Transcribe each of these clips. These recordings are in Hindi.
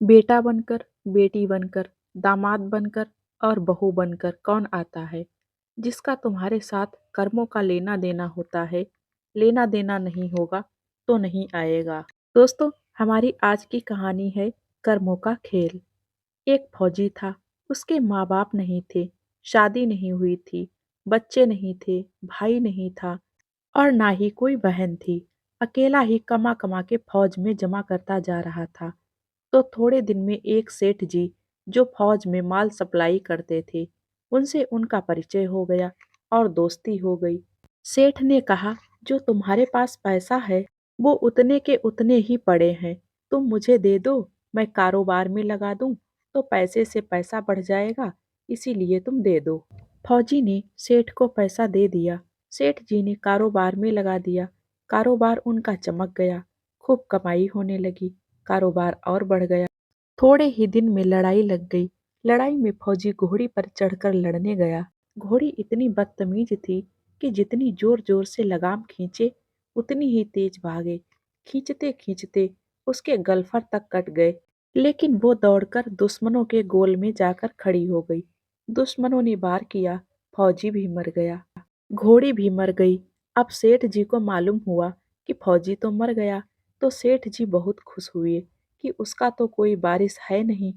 बेटा बनकर, बेटी बनकर, दामाद बनकर और बहू बनकर कौन आता है? जिसका तुम्हारे साथ कर्मों का लेना देना होता है, लेना देना नहीं होगा तो नहीं आएगा। दोस्तों, हमारी आज की कहानी है कर्मों का खेल। एक फौजी था, उसके माँ बाप नहीं थे, शादी नहीं हुई थी, बच्चे नहीं थे, भाई नहीं था और ना ही कोई बहन थी। अकेला ही कमा कमा के फौज में जमा करता जा रहा था। तो थोड़े दिन में एक सेठ जी जो फौज में माल सप्लाई करते थे, उनसे उनका परिचय हो गया और दोस्ती हो गई। सेठ ने कहा, जो तुम्हारे पास पैसा है वो उतने के उतने ही पड़े हैं, तुम मुझे दे दो, मैं कारोबार में लगा दूं तो पैसे से पैसा बढ़ जाएगा, इसीलिए तुम दे दो। फौजी ने सेठ को पैसा दे दिया। सेठ जी ने कारोबार में लगा दिया। कारोबार उनका चमक गया, खूब कमाई होने लगी, कारोबार और बढ़ गया। थोड़े ही दिन में लड़ाई लग गई। लड़ाई में फौजी घोड़ी पर चढ़कर लड़ने गया। घोड़ी इतनी बदतमीज थी कि जितनी जोर जोर से लगाम खींचे उतनी ही तेज भागे। खींचते खींचते उसके गलफर तक कट गए, लेकिन वो दौड़कर दुश्मनों के गोल में जाकर खड़ी हो गई। दुश्मनों ने वार किया, फौजी भी मर गया, घोड़ी भी मर गई। अब सेठ जी को मालूम हुआ कि फौजी तो मर गया, तो सेठ जी बहुत खुश हुए कि उसका तो कोई वारिस है नहीं।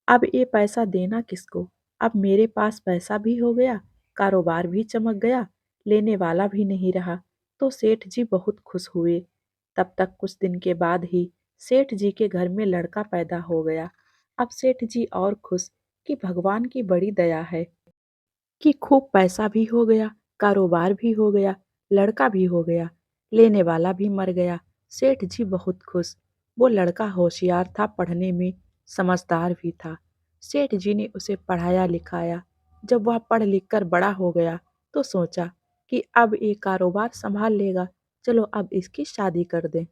अब ये पैसा देना किसको? अब मेरे पास पैसा भी हो गया, कारोबार भी चमक गया, लेने वाला भी नहीं रहा। तो सेठ जी बहुत खुश हुए। तब तक कुछ दिन के बाद ही सेठ जी के घर में लड़का पैदा हो गया। अब सेठ जी और खुश कि भगवान की बड़ी दया है कि खूब पैसा भी हो गया, कारोबार भी हो गया, लड़का भी हो गया, लेने वाला भी मर गया। सेठ जी बहुत खुश। वो लड़का होशियार था पढ़ने में, समझदार भी था। सेठ जी ने उसे पढ़ाया लिखाया। जब वह पढ़ लिख कर बड़ा हो गया तो सोचा कि अब ये कारोबार संभाल लेगा, चलो अब इसकी शादी कर दें।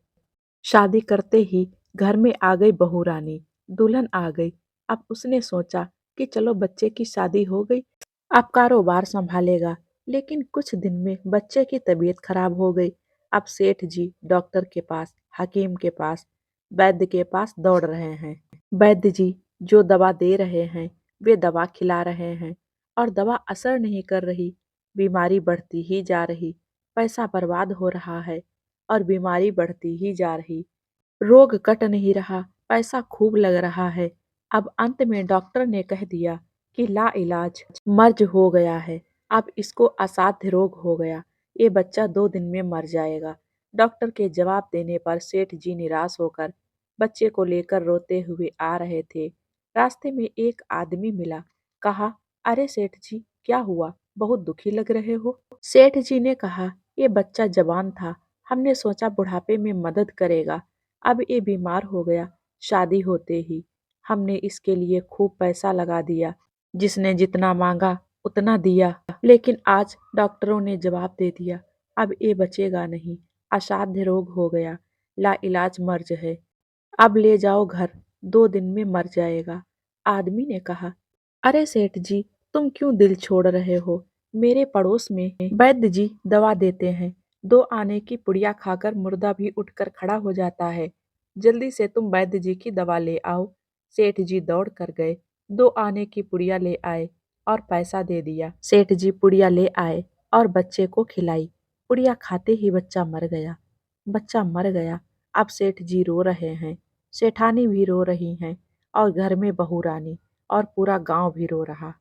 शादी करते ही घर में आ गई बहू रानी, दुल्हन आ गई। अब उसने सोचा कि चलो बच्चे की शादी हो गई, अब कारोबार संभालेगा। लेकिन कुछ दिन में बच्चे की तबीयत खराब हो गई। अब सेठ जी डॉक्टर के पास, हकीम के पास, वैद्य के पास दौड़ रहे हैं। वैद्य जी जो दवा दे रहे हैं वे दवा खिला रहे हैं और दवा असर नहीं कर रही। बीमारी बढ़ती ही जा रही, पैसा बर्बाद हो रहा है और बीमारी बढ़ती ही जा रही। रोग कट नहीं रहा, पैसा खूब लग रहा है। अब अंत में डॉक्टर ने कह दिया कि लाइलाज मर्ज हो गया है। अब इसको असाध्य रोग हो गया, ये बच्चा 2 दिन में मर जाएगा। डॉक्टर के जवाब देने पर सेठ जी निराश होकर बच्चे को लेकर रोते हुए आ रहे थे। रास्ते में एक आदमी मिला। कहा, अरे सेठ जी क्या हुआ, बहुत दुखी लग रहे हो। सेठ जी ने कहा, ये बच्चा जवान था, हमने सोचा बुढ़ापे में मदद करेगा, अब ये बीमार हो गया। शादी होते ही हमने इसके लिए खूब पैसा लगा दिया, जिसने जितना मांगा उतना दिया, लेकिन आज डॉक्टरों ने जवाब दे दिया अब ये बचेगा नहीं, असाध्य रोग हो गया, लाइलाज मर्ज है, अब ले जाओ घर, 2 दिन में मर जाएगा। आदमी ने कहा, अरे सेठ जी तुम क्यों दिल छोड़ रहे हो, मेरे पड़ोस में वैद्य जी दवा देते हैं, 2 आने की पुड़िया खाकर मुर्दा भी उठकर खड़ा हो जाता है, जल्दी से तुम वैद्य जी की दवा ले आओ। सेठ जी दौड़ कर गए, 2 आने की पुड़िया ले आए और पैसा दे दिया। सेठ जी पुड़िया ले आए और बच्चे को खिलाई। पुड़िया खाते ही बच्चा मर गया। बच्चा मर गया। अब सेठ जी रो रहे हैं, सेठानी भी रो रही हैं और घर में बहू रानी और पूरा गांव भी रो रहा।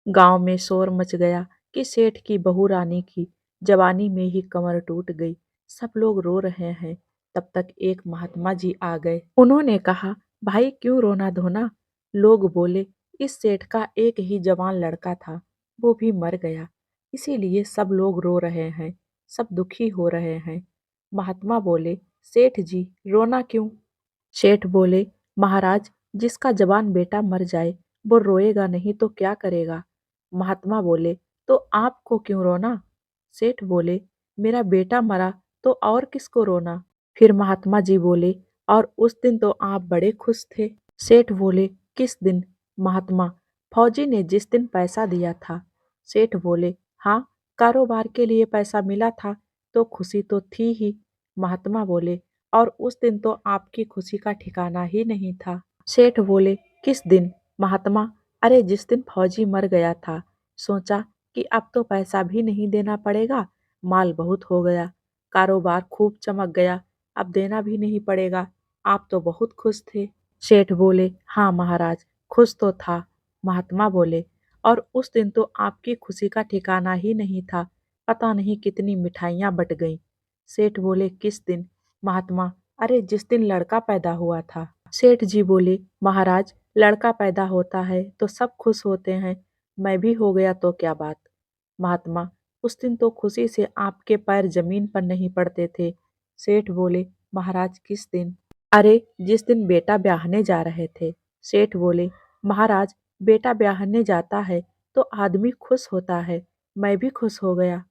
गांव में शोर मच गया कि सेठ की बहू रानी की जवानी में ही कमर टूट गई। सब लोग रो रहे हैं। तब तक एक महात्मा जी आ गए। उन्होंने कहा, भाई क्यों रोना धोना। लोग बोले, इस सेठ का एक ही जवान लड़का था, वो भी मर गया, इसीलिए सब लोग रो रहे हैं, सब दुखी हो रहे हैं। महात्मा बोले, सेठ जी रोना क्यों। सेठ बोले, महाराज जिसका जवान बेटा मर जाए वो रोएगा नहीं तो क्या करेगा। महात्मा बोले, तो आपको क्यों रोना। सेठ बोले, मेरा बेटा मरा तो और किसको रोना। फिर महात्मा जी बोले, और उस दिन तो आप बड़े खुश थे। सेठ बोले, किस दिन। महात्मा, फौजी ने जिस दिन पैसा दिया था। सेठ बोले, हाँ, कारोबार के लिए पैसा मिला था तो खुशी तो थी ही। महात्मा बोले, और उस दिन तो आपकी खुशी का ठिकाना ही नहीं था। सेठ बोले, किस दिन? महात्मा, अरे जिस दिन फौजी मर गया था। सोचा कि अब तो पैसा भी नहीं देना पड़ेगा, माल बहुत हो गया, कारोबार खूब चमक गया, अब देना भी नहीं पड़ेगा। आप तो बहुत खुश थे। सेठ बोले, हाँ महाराज, खुश तो था। महात्मा बोले, और उस दिन तो आपकी खुशी का ठिकाना ही नहीं था, पता नहीं कितनी मिठाइयाँ बट गईं। सेठ बोले, किस दिन? महात्मा, अरे जिस दिन लड़का पैदा हुआ था। सेठ जी बोले, महाराज, लड़का पैदा होता है तो सब खुश होते हैं, मैं भी हो गया तो क्या बात। महात्मा, उस दिन तो खुशी से आपके पैर जमीन पर नहीं पड़ते थे। सेठ बोले, महाराज किस दिन? अरे जिस दिन बेटा ब्याहने जा रहे थे। सेठ बोले, महाराज, बेटा ब्याहने जाता है तो आदमी खुश होता है, मैं भी खुश हो गया।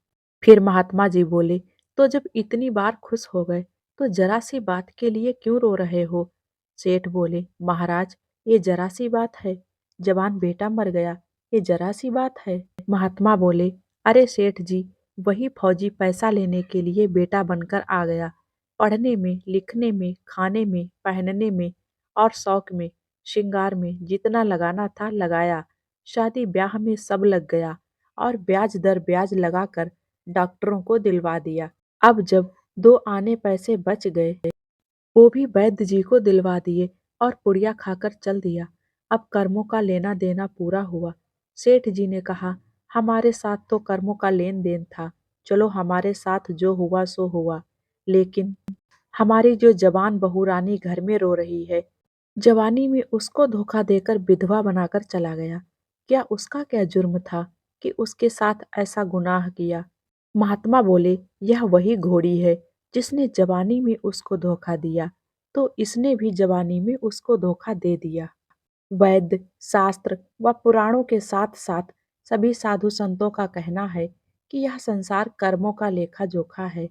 फिर महात्मा जी बोले, तो जब इतनी बार खुश हो गए तो जरा सी बात के लिए क्यों रो रहे हो? सेठ बोले, महाराज, ये जरा सी बात है, जवान बेटा मर गया, ये जरा सी बात है। महात्मा बोले, अरे सेठ जी, वही फौजी पैसा लेने के लिए बेटा बनकर आ गया, पढ़ने में, लिखने में, खाने में, पहनने में और शौक में, श्रृंगार में जितना लगाना था लगाया, शादी ब्याह में सब लग गया और ब्याज दर ब्याज लगाकर डॉक्टरों को दिलवा दिया। अब जब दो आने पैसे बच गए, वो भी वैद्य जी को दिलवा दिए और पुड़िया खाकर चल दिया। अब कर्मों का लेना देना पूरा हुआ। सेठ जी ने कहा, हमारे साथ तो कर्मों का लेन देन था, चलो हमारे साथ जो हुआ सो हुआ, लेकिन हमारी जो जवान बहू रानी घर में रो रही है, जवानी में उसको धोखा देकर विधवा बनाकर चला गया, क्या उसका क्या जुर्म था कि उसके साथ ऐसा गुनाह किया? महात्मा बोले, यह वही घोड़ी है जिसने जवानी में उसको धोखा दिया, तो इसने भी जवानी में उसको धोखा दे दिया। वैद्य, शास्त्र व पुराणों के साथ साथ सभी साधु संतों का कहना है कि यह संसार कर्मों का लेखा जोखा है।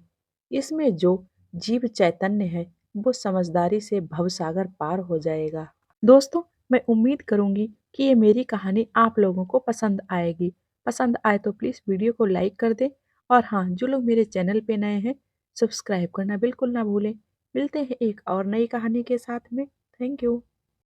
इसमें जो जीव चैतन्य है वो समझदारी से भवसागर पार हो जाएगा। दोस्तों, मैं उम्मीद करूंगी कि ये मेरी कहानी आप लोगों को पसंद आएगी। पसंद आए तो प्लीज़ वीडियो को लाइक कर दें और हाँ, जो लोग मेरे चैनल पे नए हैं, सब्सक्राइब करना बिल्कुल ना भूलें। मिलते हैं एक और नई कहानी के साथ में। Thank you.